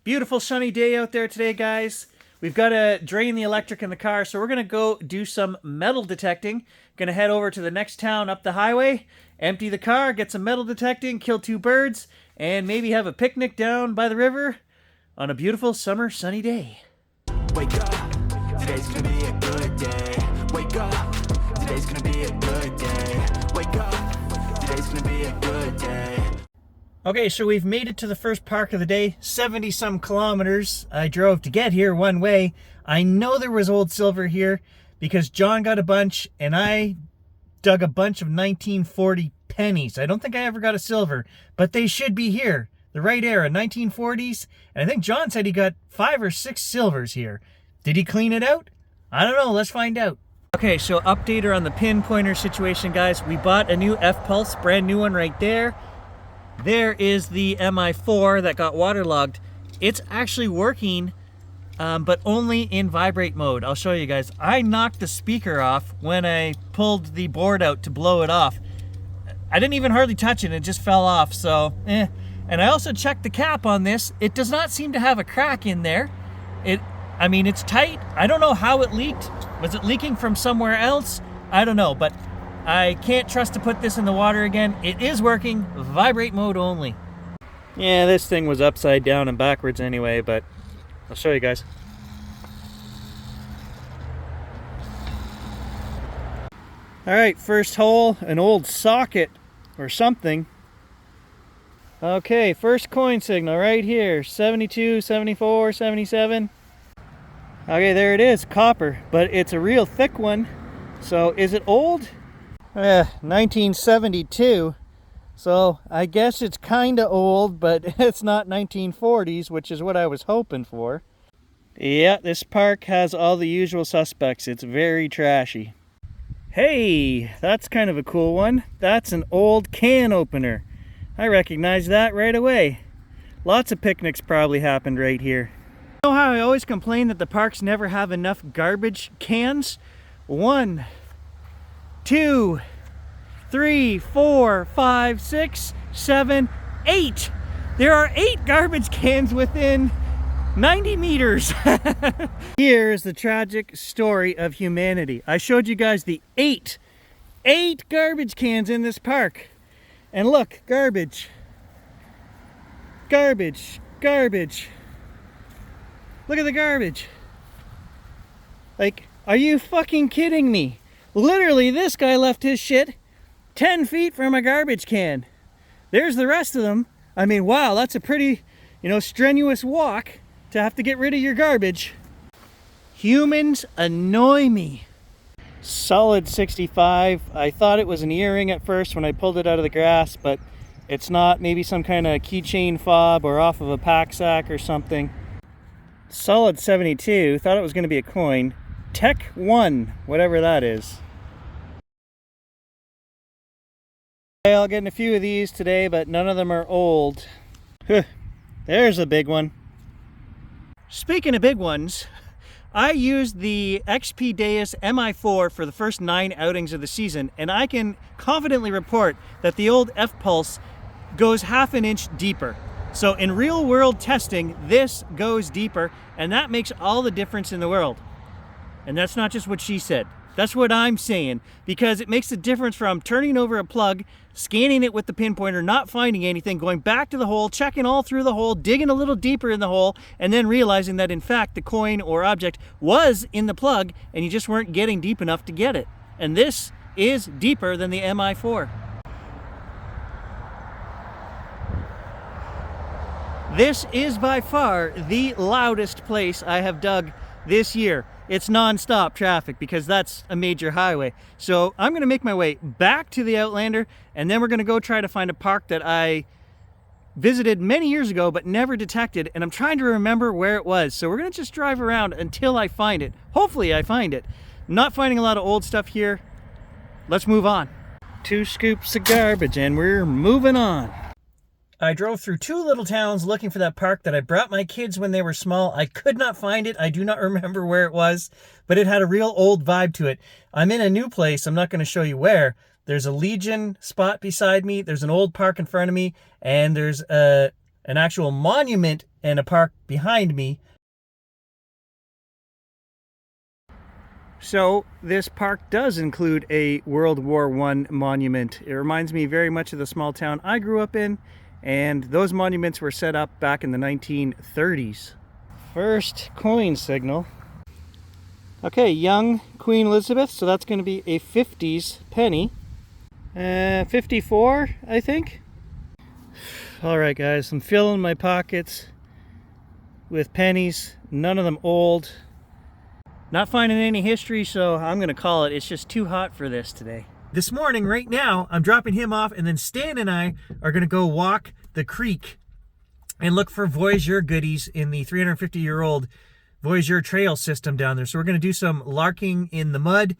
Beautiful sunny day out there today, guys. We've got to drain the electric in the car, so we're going to go do some metal detecting. Going to head over to the next town up the highway, empty the car, get some metal detecting, kill 2 birds, and maybe have a picnic down by the river on a beautiful summer sunny day. Wake up, today's gonna be a good day. Wake up, today's gonna be a good day. Wake up, today's gonna be a good day. Okay, so we've made it to the first park of the day. 70 some kilometers I drove to get here one way. I know there was old silver here because John got a bunch and I dug a bunch of 1940 pennies. I don't think I ever got a silver, but they should be here. The right era, 1940s. And I think John said he got 5 or 6 silvers here. Did he clean it out? I don't know, let's find out. Okay, so updater on the pinpointer situation, guys. We bought a new F-Pulse, brand new one right there. There is the MI4 that got waterlogged. It's actually working, but only in vibrate mode. I'll show you guys. I knocked the speaker off when I pulled the board out to blow it off. I didn't even hardly touch it, it just fell off, so eh. And I also checked the cap on this. It does not seem to have a crack in there. I mean, it's tight. I don't know how it leaked. Was it leaking from somewhere else? I don't know, but I can't trust to put this in the water again. It is working, vibrate mode only. Yeah, this thing was upside down and backwards anyway, but I'll show you guys. All right, first hole, an old socket or something. Okay, first coin signal right here, 72, 74, 77. Okay, there it is, copper, but it's a real thick one. So is it old? 1972, so I guess it's kind of old, but it's not 1940s, which is what I was hoping for. Yeah, this park has all the usual suspects. It's very trashy. Hey, that's kind of a cool one. That's an old can opener. I recognize that right away. Lots of picnics probably happened right here. You know how I always complain that the parks never have enough garbage cans? 1, 2, 3, 4, 5, 6, 7, 8. There are 8 garbage cans within 90 meters. Here is the tragic story of humanity. I showed you guys the 8 garbage cans in this park. And look, garbage. Garbage, garbage. Look at the garbage. Like, are you fucking kidding me? Literally, this guy left his shit 10 feet from a garbage can. There's the rest of them. I mean, wow, that's a pretty, strenuous walk to have to get rid of your garbage. Humans annoy me. Solid 65. I thought it was an earring at first when I pulled it out of the grass, but it's not. Maybe some kind of keychain fob or off of a pack sack or something. Solid 72. Thought it was going to be a coin. Tech 1, whatever that is. I'll get in a few of these today, but none of them are old. There's a big one. Speaking of big ones, I used the XP Deus MI4 for the first 9 outings of the season, and I can confidently report that the old F-Pulse goes half an inch deeper. So in real world testing, this goes deeper, and that makes all the difference in the world. And that's not just what she said. That's what I'm saying, because it makes a difference from turning over a plug, scanning it with the pinpointer, not finding anything, going back to the hole, checking all through the hole, digging a little deeper in the hole, and then realizing that in fact the coin or object was in the plug and you just weren't getting deep enough to get it. And this is deeper than the MI4. This is by far the loudest place I have dug this year. It's non-stop traffic because that's a major highway. So I'm gonna make my way back to the Outlander, and then we're gonna go try to find a park that I visited many years ago but never detected, and I'm trying to remember where it was. So we're gonna just drive around until I find it. Hopefully I find it. I'm not finding a lot of old stuff here. Let's move on. 2 scoops of garbage and we're moving on. I drove through 2 little towns looking for that park that I brought my kids when they were small. I could not find it. I do not remember where it was, but it had a real old vibe to it. I'm in a new place. I'm not going to show you where. There's a Legion spot beside me. There's an old park in front of me, and there's a an actual monument and a park behind me. So this park does include a World War I monument. It reminds me very much of the small town I grew up in, and those monuments were set up back in the 1930s. First coin signal. Okay, young Queen Elizabeth, so that's going to be a 50s penny. 54, I think. All right, guys, I'm filling my pockets with pennies, none of them old. Not finding any history, so I'm gonna call it. It's just too hot for this today. This morning, right now, I'm dropping him off, and then Stan and I are gonna go walk the creek and look for Voyageur goodies in the 350-year-old Voyageur trail system down there. So we're gonna do some larking in the mud.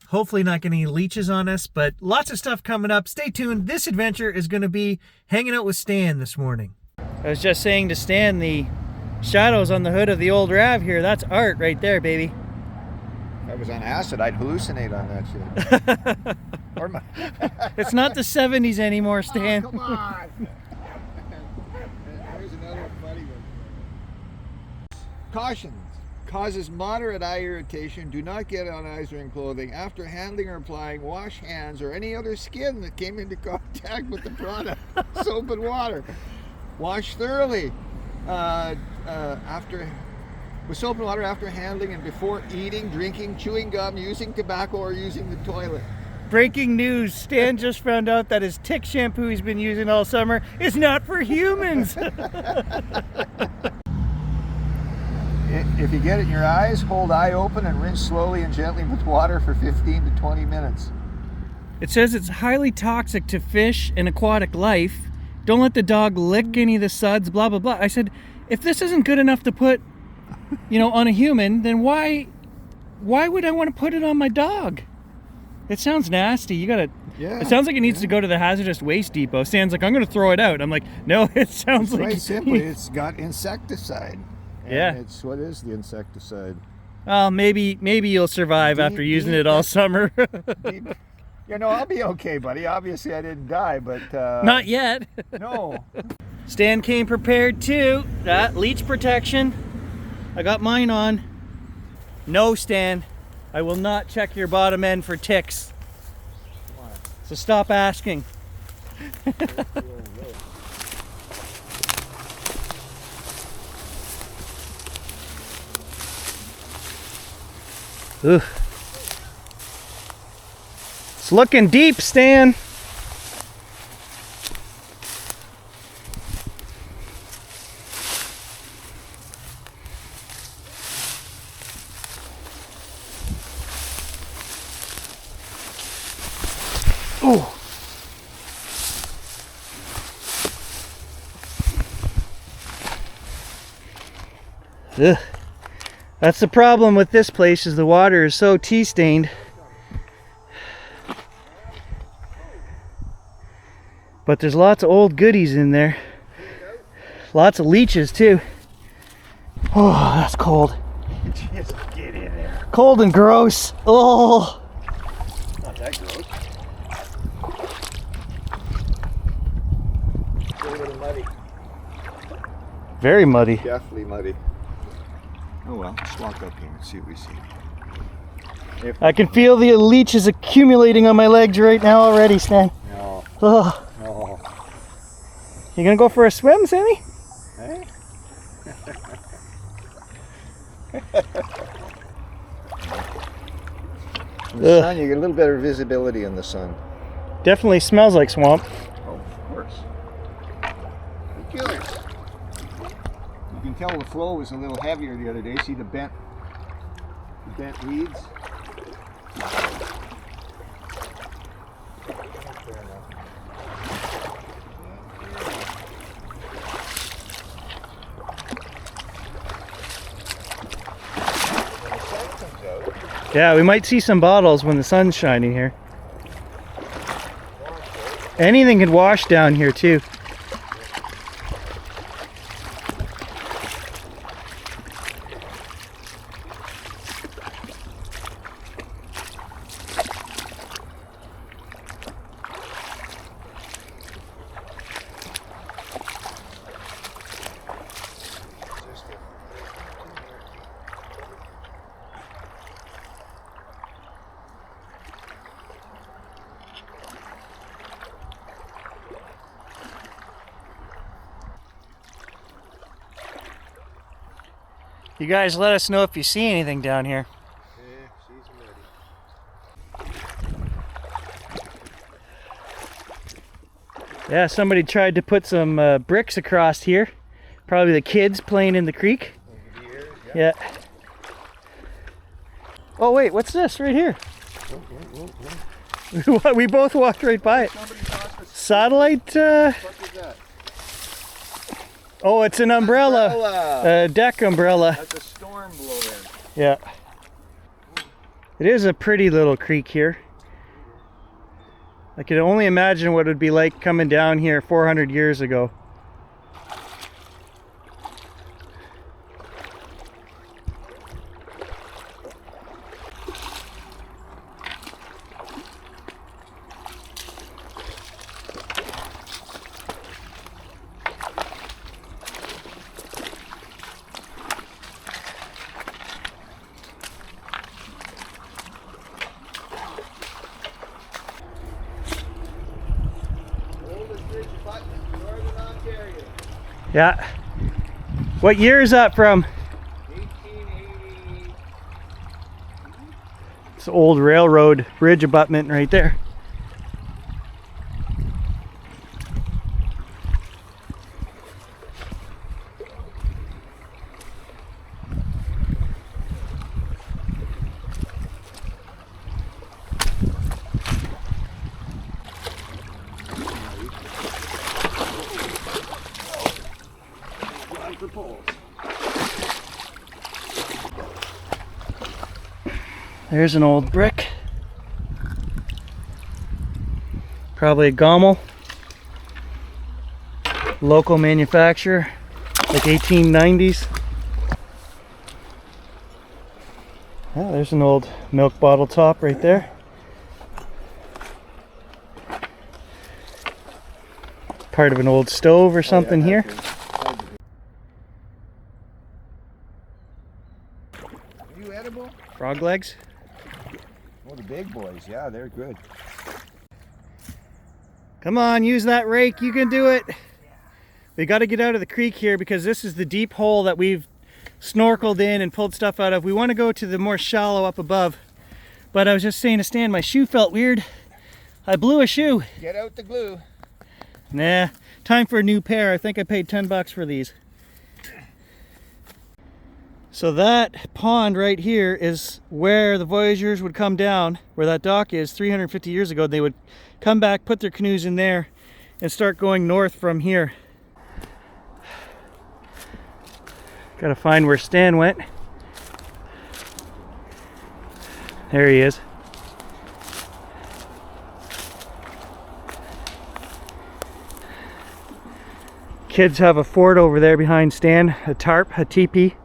Hopefully not getting any leeches on us, but lots of stuff coming up. Stay tuned. This adventure is gonna be hanging out with Stan this morning. I was just saying to Stan, the shadows on the hood of the old RAV here, that's art right there, baby. If I was on acid, I'd hallucinate on that shit. Or my... It's not the 70s anymore, Stan. Oh, come on! There's another funny one. Cautions. Causes moderate eye irritation. Do not get on eyes or in clothing. After handling or applying, wash hands or any other skin that came into contact with the product. Soap and water. Wash thoroughly. With soap and water after handling and before eating, drinking, chewing gum, using tobacco, or using the toilet. Breaking news, Stan just found out that his tick shampoo he's been using all summer is not for humans. If you get it in your eyes, hold eye open and rinse slowly and gently with water for 15 to 20 minutes. It says it's highly toxic to fish and aquatic life. Don't let the dog lick any of the suds, blah, blah, blah. I said, if this isn't good enough to put, on a human, then why would I want to put it on my dog? It sounds nasty. Yeah. It sounds like it needs to go to the hazardous waste depot. Stan's like, I'm going to throw it out. I'm like, no, it sounds like... Quite simply, it's got insecticide. And what is the insecticide? Well, maybe you'll survive after using it all summer. I'll be okay, buddy. Obviously, I didn't die, but... Not yet. No. Stan came prepared too. That leech protection. I got mine on. No, Stan. I will not check your bottom end for ticks. Come on. So stop asking. Ugh. It's looking deep, Stan. Oh. Ugh. That's the problem with this place, is the water is so tea stained. But there's lots of old goodies in there. Lots of leeches too. Oh, that's cold. Just get in there. Cold and gross. Oh. Not that gross. It's a little muddy. Very muddy. Definitely muddy. Oh well, let's walk up here and see what we see. I can feel the leeches accumulating on my legs right now already, Stan. No. Oh. No. You gonna go for a swim, Sammy? Eh? In the sun, you get a little better visibility in the sun. Definitely smells like swamp. Oh, of course. Killers. You can tell the flow was a little heavier the other day. See the bent weeds? Yeah, we might see some bottles when the sun's shining here. Anything can wash down here too. You guys let us know if you see anything down here. Yeah, she's ready. Yeah, somebody tried to put some bricks across here. Probably the kids playing in the creek. Over the years, Yeah. Oh wait, what's this right here? Whoa. We both walked right by it. Somebody tossed a Satellite, What is that? oh, it's an umbrella. Umbrella. Deck umbrella. That's a storm blower. Yeah. It is a pretty little creek here. I can only imagine what it would be like coming down here 400 years ago. Yeah. What year is that from? 1880. It's an old railroad bridge abutment right there. There's an old brick. Probably a Gommel. Local manufacturer, like 1890s. Oh, there's an old milk bottle top right there. Part of an old stove or something here. Are you edible? Frog legs. Oh, the big boys. Yeah, they're good. Come on, use that rake. You can do it. We got to get out of the creek here because this is the deep hole that we've snorkeled in and pulled stuff out of. We want to go to the more shallow up above. But I was just saying to Stan, my shoe felt weird. I blew a shoe. Get out the glue. Nah, time for a new pair. I think I paid 10 bucks for these. So that pond right here is where the voyageurs would come down, where that dock is 350 years ago. They would come back, put their canoes in there, and start going north from here. Gotta find where Stan went. There he is. Kids have a fort over there behind Stan, a tarp, a teepee.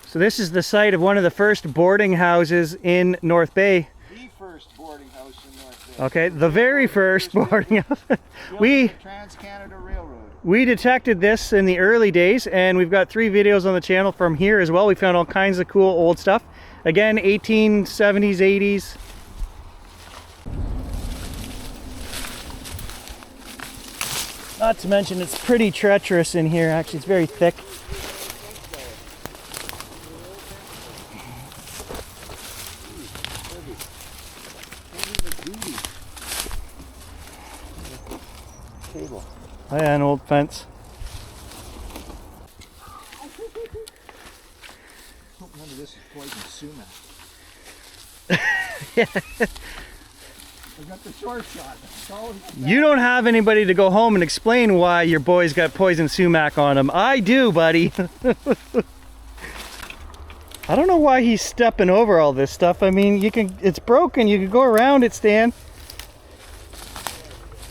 So this is the site of one of the first boarding houses in North Bay. The first boarding house in North Bay. Okay, the very first boarding house. We Trans-Canada Railroad. We detected this in the early days, and we've got 3 videos on the channel from here as well. We found all kinds of cool old stuff. Again, 1870s, 80s. Not to mention it's pretty treacherous in here, actually. It's very thick. Cable. Oh yeah, an old fence. Hope none of this is poison sumac. Yeah. I got the short shot. It's always You don't have anybody to go home and explain why your boy's got poison sumac on him. I do, buddy. I don't know why he's stepping over all this stuff. I mean, it's broken. You can go around it, Stan.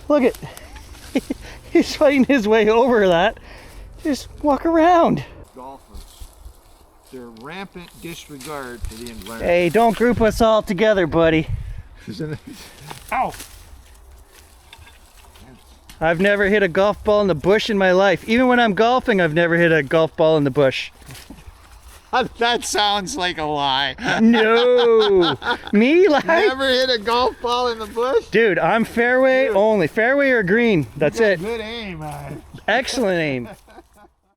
Look at, he's fighting his way over that. Just walk around. golfers. Their rampant disregard for the environment. Hey, don't group us all together, buddy. Isn't it? Ow! I've never hit a golf ball in the bush in my life. Even when I'm golfing, I've never hit a golf ball in the bush. That sounds like a lie. No. Me like? Never hit a golf ball in the bush? Dude, I'm fairway only. Fairway or green. That's it. Good aim, man. Excellent aim.